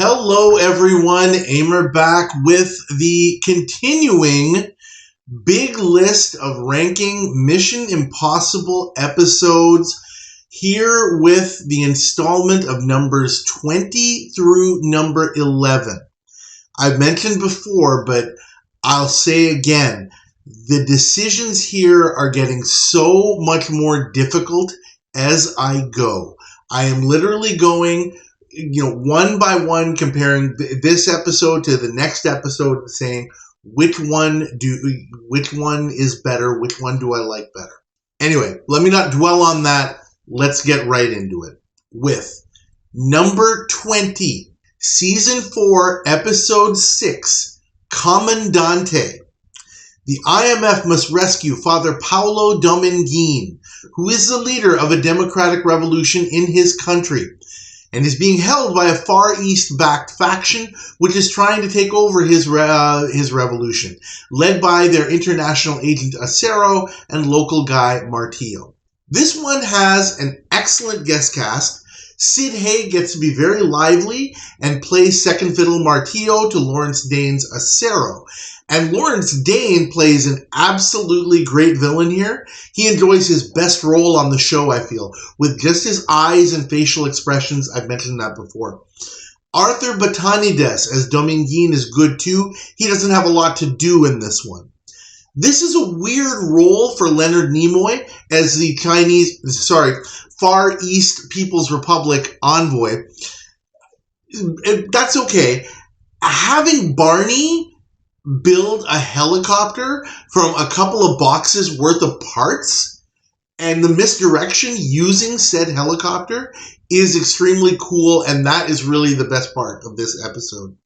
Hello everyone, Aimer back with the continuing big list of ranking Mission Impossible episodes, here with the installment of numbers 20 through number 11. I've mentioned before, but I'll say again, the decisions here are getting so much more difficult as I go. I am literally going one by one, comparing this episode to the next episode, saying which one is better, which one do I like better. Anyway, let me not dwell on that. Let's get right into it with number 20, season 4, episode 6, Commandante. The IMF must rescue Father Paolo Dominguin, who is the leader of a democratic revolution in his country, and is being held by a Far East-backed faction which is trying to take over his revolution, led by their international agent Acero and local guy Martillo. This one has an excellent guest cast. Sid Haig gets to be very lively and plays second fiddle Martillo to Lawrence Dane's Acero. And Lawrence Dane plays an absolutely great villain here. He enjoys his best role on the show, I feel, with just his eyes and facial expressions. I've mentioned that before. Arthur Batanides as Dominguin is good too. He doesn't have a lot to do in this one. This is a weird role for Leonard Nimoy as the Far East People's Republic envoy. That's okay. Having Barney build a helicopter from a couple of boxes worth of parts and the misdirection using said helicopter is extremely cool, and that is really the best part of this episode.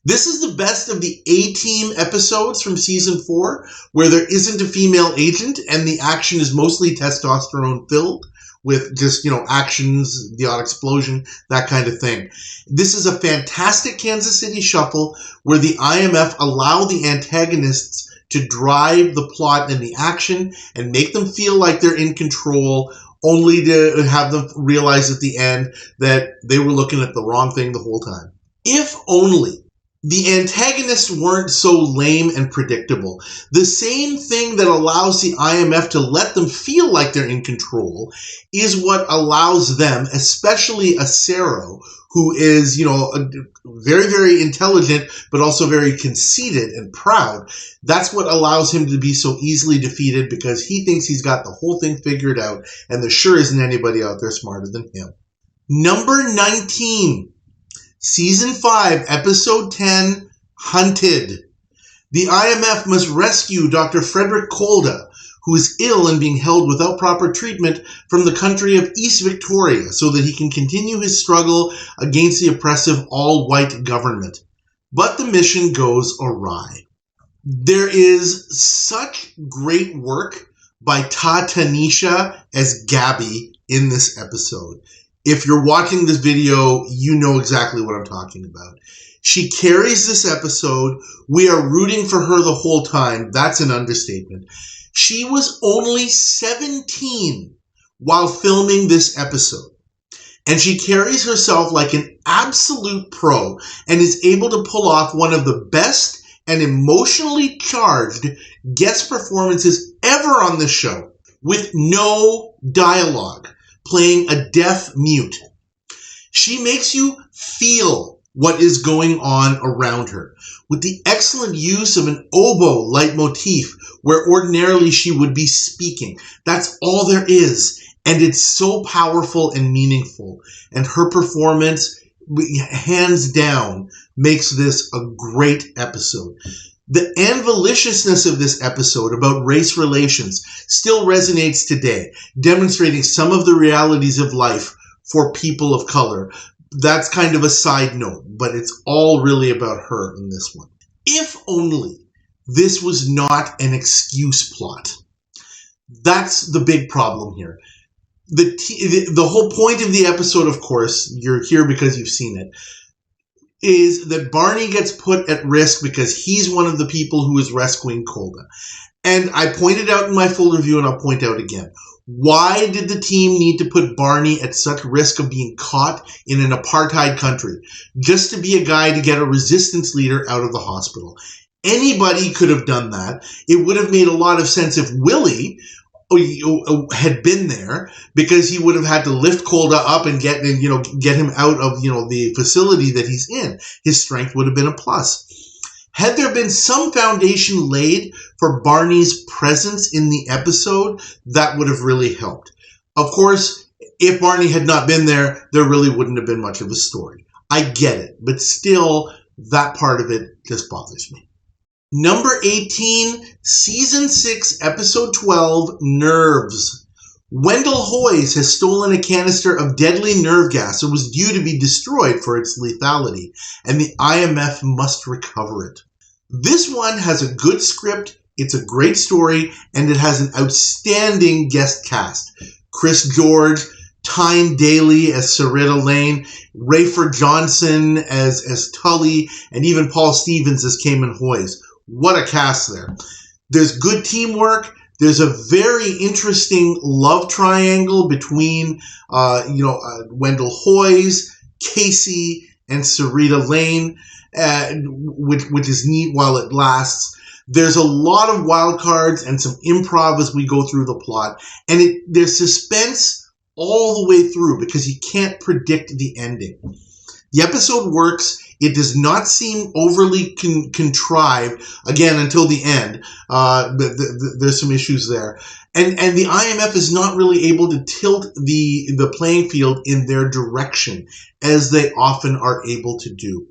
This is the best of the A-Team episodes from season 4, where there isn't a female agent and the action is mostly testosterone filled with just, actions, the odd explosion, that kind of thing. This is a fantastic Kansas City shuffle where the IMF allow the antagonists to drive the plot and the action and make them feel like they're in control, only to have them realize at the end that they were looking at the wrong thing the whole time. If only the antagonists weren't so lame and predictable. The same thing that allows the IMF to let them feel like they're in control is what allows them, especially Acero, who is, very, very intelligent, but also very conceited and proud. That's what allows him to be so easily defeated, because he thinks he's got the whole thing figured out, and there sure isn't anybody out there smarter than him. Number 19. Season 5, Episode 10, Hunted. The IMF must rescue Dr. Frederick Kolda, who is ill and being held without proper treatment, from the country of East Victoria so that he can continue his struggle against the oppressive all-white government. But the mission goes awry. There is such great work by Tanisha as Gabby in this episode. If you're watching this video, you know exactly what I'm talking about. She carries this episode. We are rooting for her the whole time. That's an understatement. She was only 17 while filming this episode, and she carries herself like an absolute pro and is able to pull off one of the best and emotionally charged guest performances ever on the show, with no dialogue, playing a deaf mute. She makes you feel what is going on around her, with the excellent use of an oboe leitmotif where ordinarily she would be speaking. That's all there is, and it's so powerful and meaningful. And her performance, hands down, makes this a great episode. The anviliciousness of this episode about race relations still resonates today, demonstrating some of the realities of life for people of color. That's kind of a side note, but it's all really about her in this one. If only this was not an excuse plot. That's the big problem here. The whole point of the episode, of course, you're here because you've seen it, is that Barney gets put at risk because he's one of the people who is rescuing Kolda. And I pointed out in my full review, and I'll point out again, Why did the team need to put Barney at such risk of being caught in an apartheid country just to be a guy to get a resistance leader out of the hospital? Anybody could have done that. It would have made a lot of sense if Willie had been there, because he would have had to lift Kolda up and get him out of the facility that he's in. His strength would have been a plus. Had there been some foundation laid for Barney's presence in the episode, that would have really helped. Of course, if Barney had not been there, there really wouldn't have been much of a story. I get it, but still, that part of it just bothers me. Number 18, Season 6, Episode 12, Nerves. Wendell Hoyes has stolen a canister of deadly nerve gas that was due to be destroyed for its lethality, and the IMF must recover it. This one has a good script, it's a great story, and it has an outstanding guest cast. Chris George, Tyne Daly as Sarita Lane, Rayford Johnson as Tully, and even Paul Stevens as Cayman Hoyes. What a cast there. There's good teamwork. There's a very interesting love triangle between Wendell Hoyes, Casey, and Sarita Lane, which is neat while it lasts. There's a lot of wild cards and some improv as we go through the plot, and there's suspense all the way through because you can't predict the ending. The episode works. It does not seem overly contrived, again, until the end. There's some issues there. And the IMF is not really able to tilt the playing field in their direction, as they often are able to do.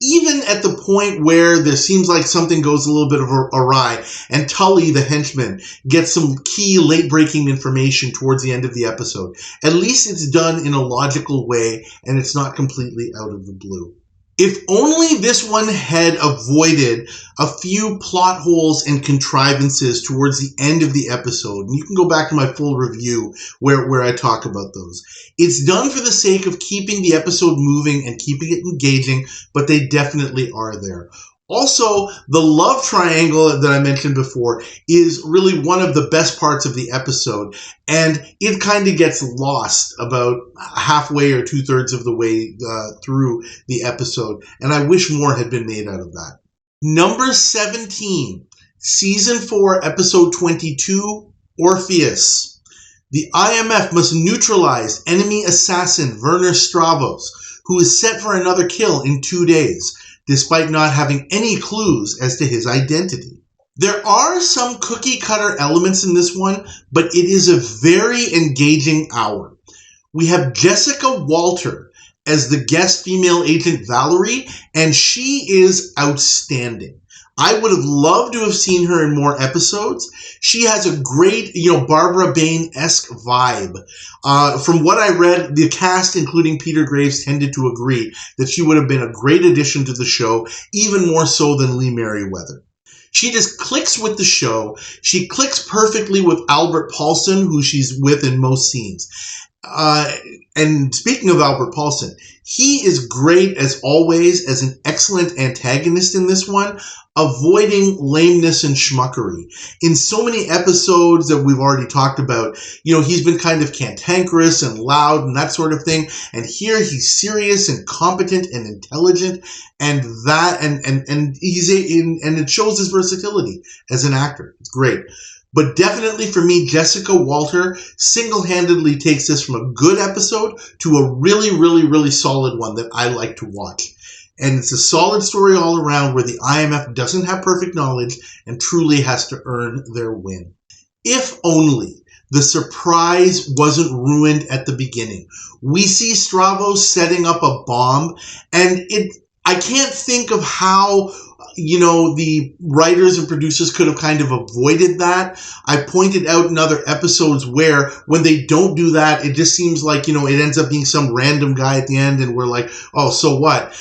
Even at the point where there seems like something goes a little bit awry, and Tully, the henchman, gets some key late-breaking information towards the end of the episode, at least it's done in a logical way, and it's not completely out of the blue. If only this one had avoided a few plot holes and contrivances towards the end of the episode, and you can go back to my full review where I talk about those. It's done for the sake of keeping the episode moving and keeping it engaging, but they definitely are there. Also, the love triangle that I mentioned before is really one of the best parts of the episode, and it kind of gets lost about halfway or two-thirds of the way through the episode, and I wish more had been made out of that. Number 17, Season 4, Episode 22, Orpheus. The IMF must neutralize enemy assassin Werner Stravos, who is set for another kill in 2 days, despite not having any clues as to his identity. There are some cookie-cutter elements in this one, but it is a very engaging hour. We have Jessica Walter as the guest female agent Valerie, and she is outstanding. I would have loved to have seen her in more episodes. She has a great, Barbara Bain-esque vibe. From what I read, the cast, including Peter Graves, tended to agree that she would have been a great addition to the show, even more so than Lee Merriweather. She just clicks with the show. She clicks perfectly with Albert Paulson, who she's with in most scenes. And speaking of Albert Paulson, he is great as always as an excellent antagonist in this one, avoiding lameness and schmuckery. In so many episodes that we've already talked about, he's been kind of cantankerous and loud and that sort of thing. And here he's serious and competent and intelligent, and it shows his versatility as an actor. It's great. But definitely for me, Jessica Walter single-handedly takes this from a good episode to a really, really, really solid one that I like to watch. And it's a solid story all around where the IMF doesn't have perfect knowledge and truly has to earn their win. If only the surprise wasn't ruined at the beginning. We see Stravos setting up a bomb, and I can't think of how the writers and producers could have kind of avoided that. I pointed out in other episodes where when they don't do that, it just seems like, it ends up being some random guy at the end and we're like, oh, so what?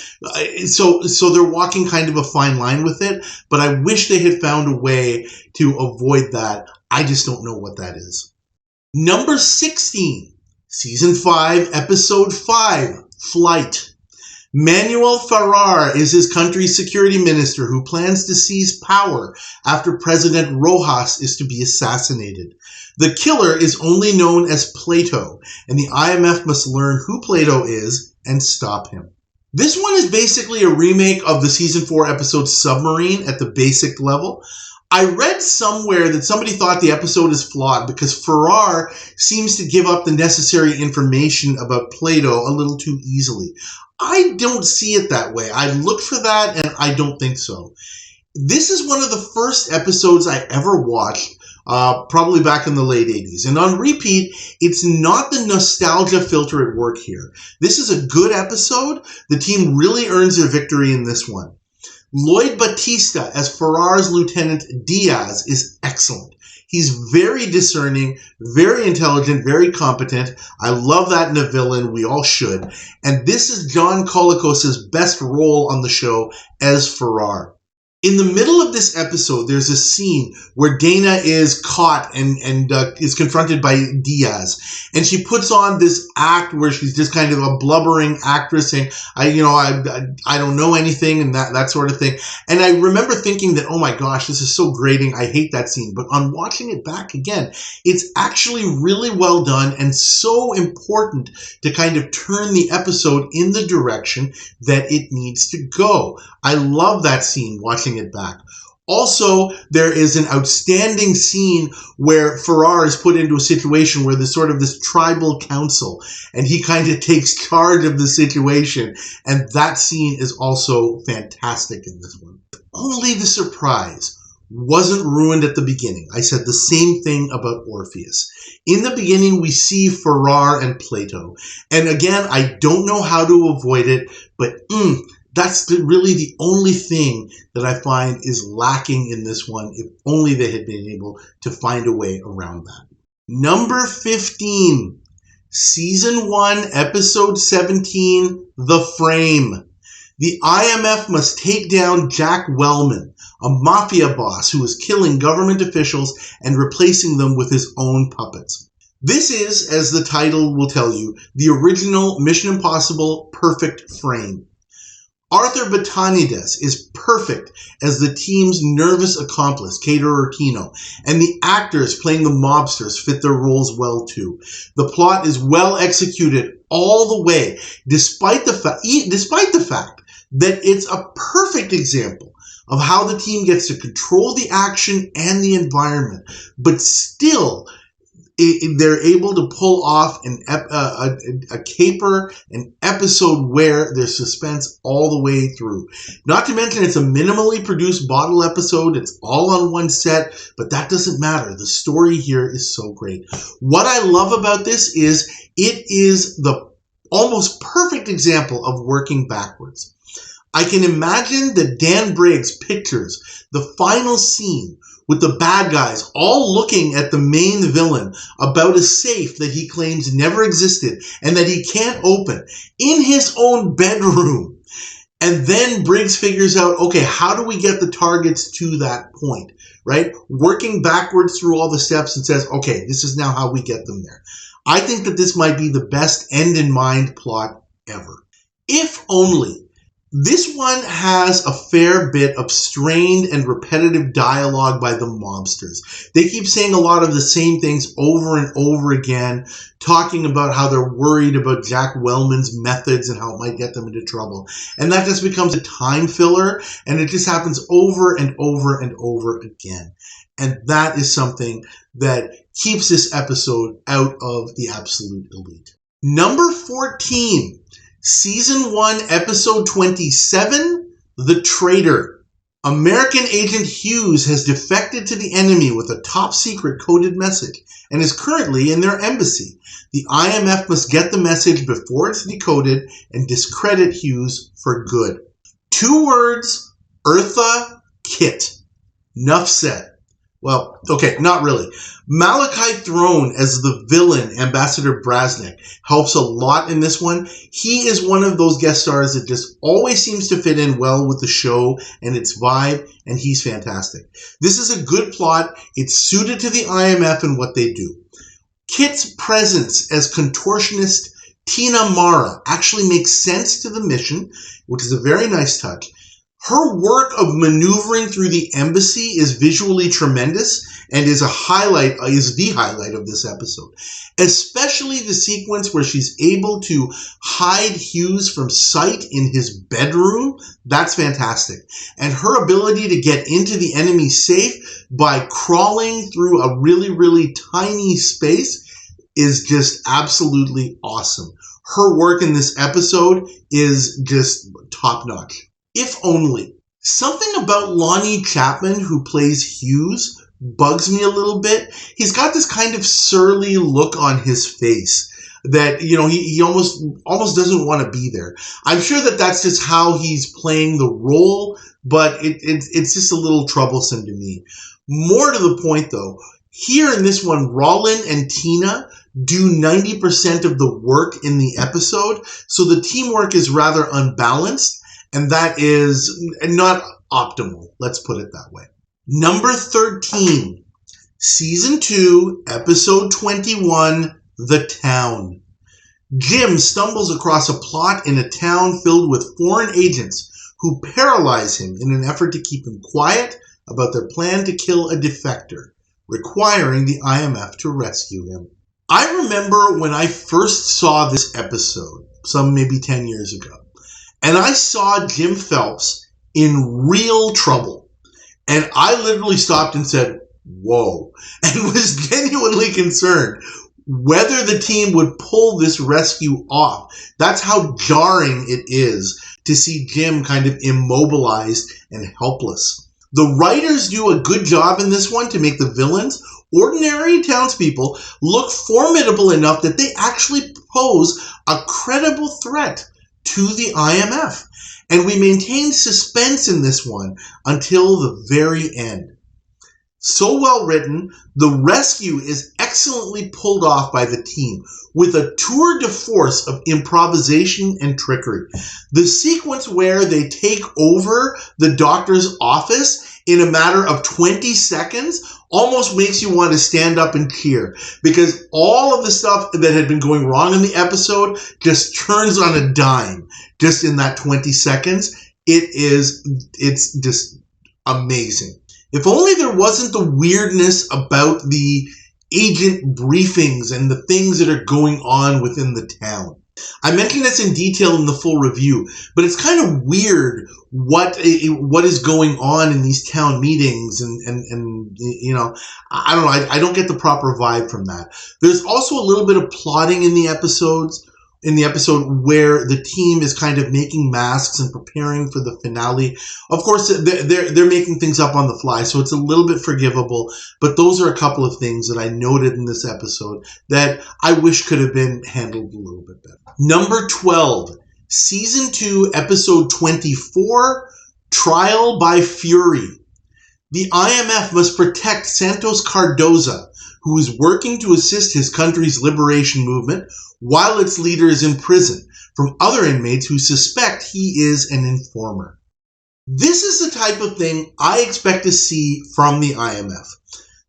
So they're walking kind of a fine line with it, but I wish they had found a way to avoid that. I just don't know what that is. Number 16, Season 5, Episode 5, Flight. Manuel Ferrar is his country's security minister who plans to seize power after President Rojas is to be assassinated. The killer is only known as Plato, and the IMF must learn who Plato is and stop him. This one is basically a remake of the Season 4 episode Submarine at the basic level. I read somewhere that somebody thought the episode is flawed because Farrar seems to give up the necessary information about Plato a little too easily. I don't see it that way. I looked for that and I don't think so. This is one of the first episodes I ever watched, probably back in the late 80s. And on repeat, it's not the nostalgia filter at work here. This is a good episode. The team really earns their victory in this one. Lloyd Battista as Farrar's Lieutenant Diaz is excellent. He's very discerning, very intelligent, very competent. I love that in a villain. We all should. And this is John Colicos' best role on the show as Farrar. In the middle of this episode, there's a scene where Dana is caught and is confronted by Diaz. And she puts on this act where she's just kind of a blubbering actress saying, I don't know anything and that sort of thing. And I remember thinking that, oh my gosh, this is so grating. I hate that scene. But on watching it back again, it's actually really well done and so important to kind of turn the episode in the direction that it needs to go. I love that scene watching it back. Also, there is an outstanding scene where Farrar is put into a situation where there's sort of this tribal council, and he kind of takes charge of the situation, and that scene is also fantastic in this one. Only the surprise wasn't ruined at the beginning. I said the same thing about Orpheus. In the beginning, we see Farrar and Plato, and again, I don't know how to avoid it, but that's really the only thing that I find is lacking in this one, if only they had been able to find a way around that. Number 15, Season 1, Episode 17, The Frame. The IMF must take down Jack Wellman, a mafia boss who is killing government officials and replacing them with his own puppets. This is, as the title will tell you, the original Mission Impossible Perfect Frame. Arthur Batanides is perfect as the team's nervous accomplice, Cater Tino, and the actors playing the mobsters fit their roles well too. The plot is well executed all the way, despite the fact that it's a perfect example of how the team gets to control the action and the environment, but still they're able to pull off a caper, an episode where there's suspense all the way through. Not to mention it's a minimally produced bottle episode. It's all on one set, but that doesn't matter. The story here is so great. What I love about this is it is the almost perfect example of working backwards. I can imagine that Dan Briggs pictures the final scene with the bad guys all looking at the main villain about a safe that he claims never existed and that he can't open in his own bedroom. And then Briggs figures out, okay, how do we get the targets to that point, right? Working backwards through all the steps and says, okay, this is now how we get them there. I think that this might be the best end-in-mind plot ever. If only. This one has a fair bit of strained and repetitive dialogue by the mobsters. They keep saying a lot of the same things over and over again, talking about how they're worried about Jack Wellman's methods and how it might get them into trouble. And that just becomes a time filler, and it just happens over and over and over again. And that is something that keeps this episode out of the absolute elite. Number 14. Season 1, Episode 27, The Traitor. American Agent Hughes has defected to the enemy with a top-secret coded message and is currently in their embassy. The IMF must get the message before it's decoded and discredit Hughes for good. 2 words, Eartha Kitt. Nuff said. Well, okay, not really. Malachi Throne as the villain, Ambassador Brasnik, helps a lot in this one. He is one of those guest stars that just always seems to fit in well with the show and its vibe, and he's fantastic. This is a good plot. It's suited to the IMF and what they do. Kit's presence as contortionist Tina Mara actually makes sense to the mission, which is a very nice touch. Her work of maneuvering through the embassy is visually tremendous, and is the highlight of this episode. Especially the sequence where she's able to hide Hughes from sight in his bedroom. That's fantastic. And her ability to get into the enemy safe by crawling through a really, really tiny space is just absolutely awesome. Her work in this episode is just top-notch. If only. Something about Lonnie Chapman, who plays Hughes, bugs me a little bit. He's got this kind of surly look on his face that, he almost doesn't want to be there. I'm sure that that's just how he's playing the role, but it's just a little troublesome to me. More to the point, though, here in this one, Rollin and Tina do 90% of the work in the episode, so the teamwork is rather unbalanced, and that is not optimal, let's put it that way. Number 13, Season 2, Episode 21, The Town. Jim stumbles across a plot in a town filled with foreign agents who paralyze him in an effort to keep him quiet about their plan to kill a defector, requiring the IMF to rescue him. I remember when I first saw this episode, some maybe 10 years ago, and I saw Jim Phelps in real trouble. And I literally stopped and said, whoa, and was genuinely concerned whether the team would pull this rescue off. That's how jarring it is to see Jim kind of immobilized and helpless. The writers do a good job in this one to make the villains, ordinary townspeople, look formidable enough that they actually pose a credible threat to the IMF. And we maintain suspense in this one until the very end. So well written, the rescue is excellently pulled off by the team with a tour de force of improvisation and trickery. The sequence where they take over the doctor's office in a matter of 20 seconds almost makes you want to stand up and cheer, because all of the stuff that had been going wrong in the episode just turns on a dime just in that 20 seconds. It's just amazing. If only there wasn't the weirdness about the agent briefings and the things that are going on within the town. I mentioned this in detail in the full review, but it's kind of weird what is going on in these town meetings, and I don't know. I don't get the proper vibe from that. There's also a little bit of plotting in the episode where the team is kind of making masks and preparing for the finale. Of course, they're making things up on the fly, so it's a little bit forgivable, but those are a couple of things that I noted in this episode that I wish could have been handled a little bit better. Number 12, Season 2, Episode 24, Trial by Fury. The IMF must protect Santos Cardoza, who is working to assist his country's liberation movement while its leader is in prison, from other inmates who suspect he is an informer. This is the type of thing I expect to see from the IMF.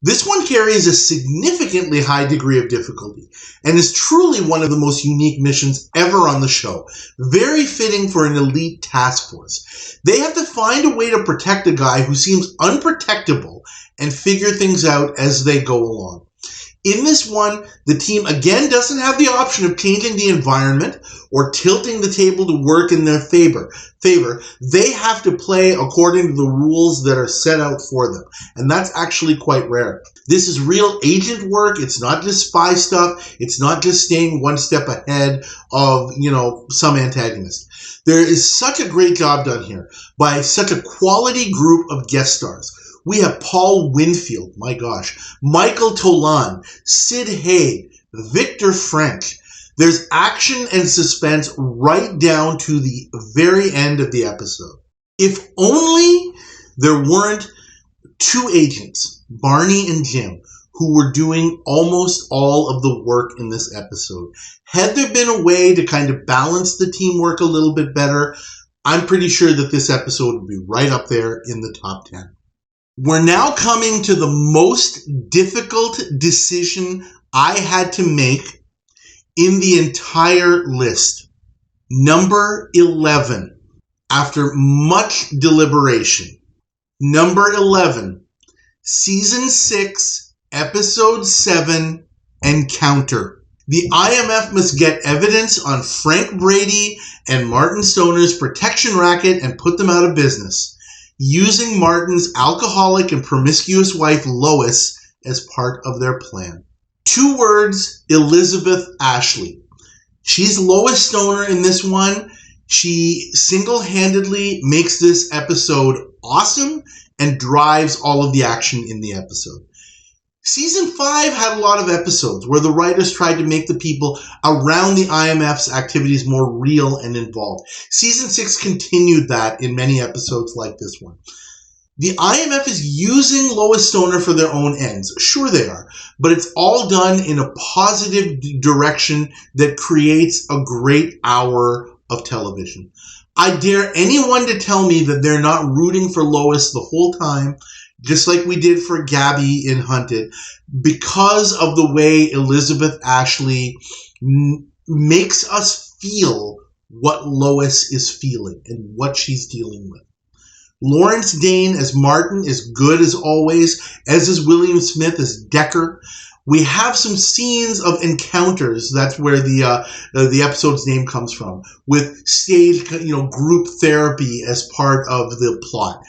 This one carries a significantly high degree of difficulty and is truly one of the most unique missions ever on the show, very fitting for an elite task force. They have to find a way to protect a guy who seems unprotectable and figure things out as they go along. In this one, the team again doesn't have the option of changing the environment or tilting the table to work in their favor. They have to play according to the rules that are set out for them, and that's actually quite rare. This is real agent work. It's not just spy stuff. It's not just staying one step ahead of, some antagonist. There is such a great job done here by such a quality group of guest stars. We have Paul Winfield, my gosh, Michael Tolan, Sid Haig, Victor French. There's action and suspense right down to the very end of the episode. If only there weren't two agents, Barney and Jim, who were doing almost all of the work in this episode. Had there been a way to kind of balance the teamwork a little bit better, I'm pretty sure that this episode would be right up there in the top 10. We're now coming to the most difficult decision I had to make in the entire list. Number 11. After much deliberation, number 11, Season 6, Episode 7, Encounter. The IMF must get evidence on Frank Brady and Martin Stoner's protection racket and put them out of business, using Martin's alcoholic and promiscuous wife Lois as part of their plan. 2 words, Elizabeth Ashley. She's Lois Stoner in this one. She single-handedly makes this episode awesome and drives all of the action in the episode. Season 5 had a lot of episodes where the writers tried to make the people around the IMF's activities more real and involved. Season 6 continued that in many episodes like this one. The IMF is using Lois Stoner for their own ends. Sure they are. But it's all done in a positive direction that creates a great hour of television. I dare anyone to tell me that they're not rooting for Lois the whole time, just like we did for Gabby in Hunted, because of the way Elizabeth Ashley makes us feel what Lois is feeling and what she's dealing with. Lawrence Dane as Martin is good as always, as is William Smith as Decker. We have some scenes of encounters. That's where the episode's name comes from, with staged, group therapy as part of the plot.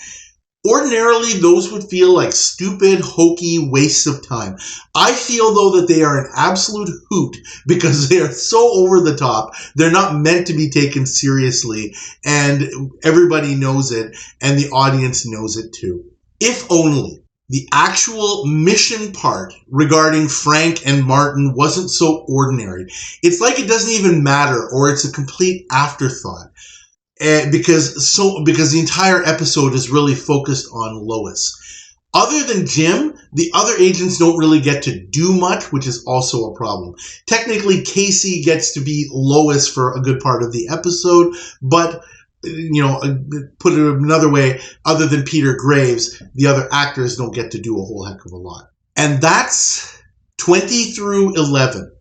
Ordinarily, those would feel like stupid, hokey wastes of time. I feel, though, that they are an absolute hoot because they are so over the top. They're not meant to be taken seriously, and everybody knows it, and the audience knows it too. If only the actual mission part regarding Frank and Martin wasn't so ordinary. It's like it doesn't even matter, or it's a complete afterthought. Because the entire episode is really focused on Lois. Other than Jim, the other agents don't really get to do much, which is also a problem. Technically, Casey gets to be Lois for a good part of the episode, but, put it another way, other than Peter Graves, the other actors don't get to do a whole heck of a lot. And that's 20 through 11.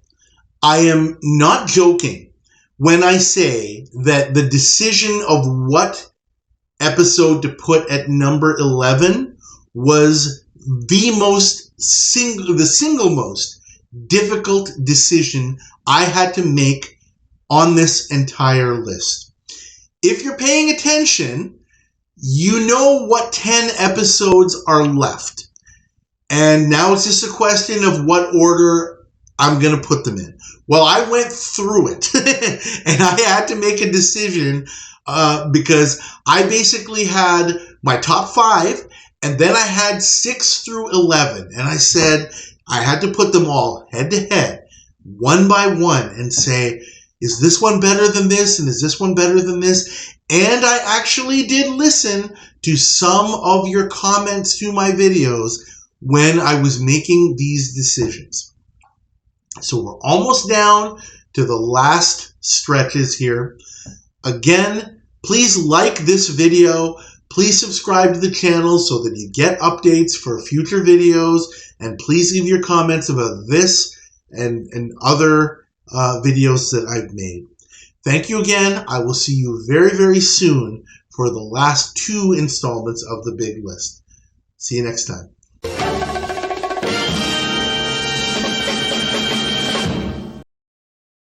I am not joking when I say that the decision of what episode to put at number 11 was the single most difficult decision I had to make on this entire list. If you're paying attention, you know what 10 episodes are left. And now it's just a question of what order I'm going to put them in. Well, I went through it and I had to make a decision because I basically had my top 5 and then I had 6 through 11. And I said I had to put them all head to head, one by one, and say, is this one better than this? And is this one better than this? And I actually did listen to some of your comments to my videos when I was making these decisions. So we're almost down to the last stretches here. Again, please like this video. Please subscribe to the channel so that you get updates for future videos. And please leave your comments about this and other videos that I've made. Thank you again. I will see you very, very soon for the last 2 installments of the big list. See you next time.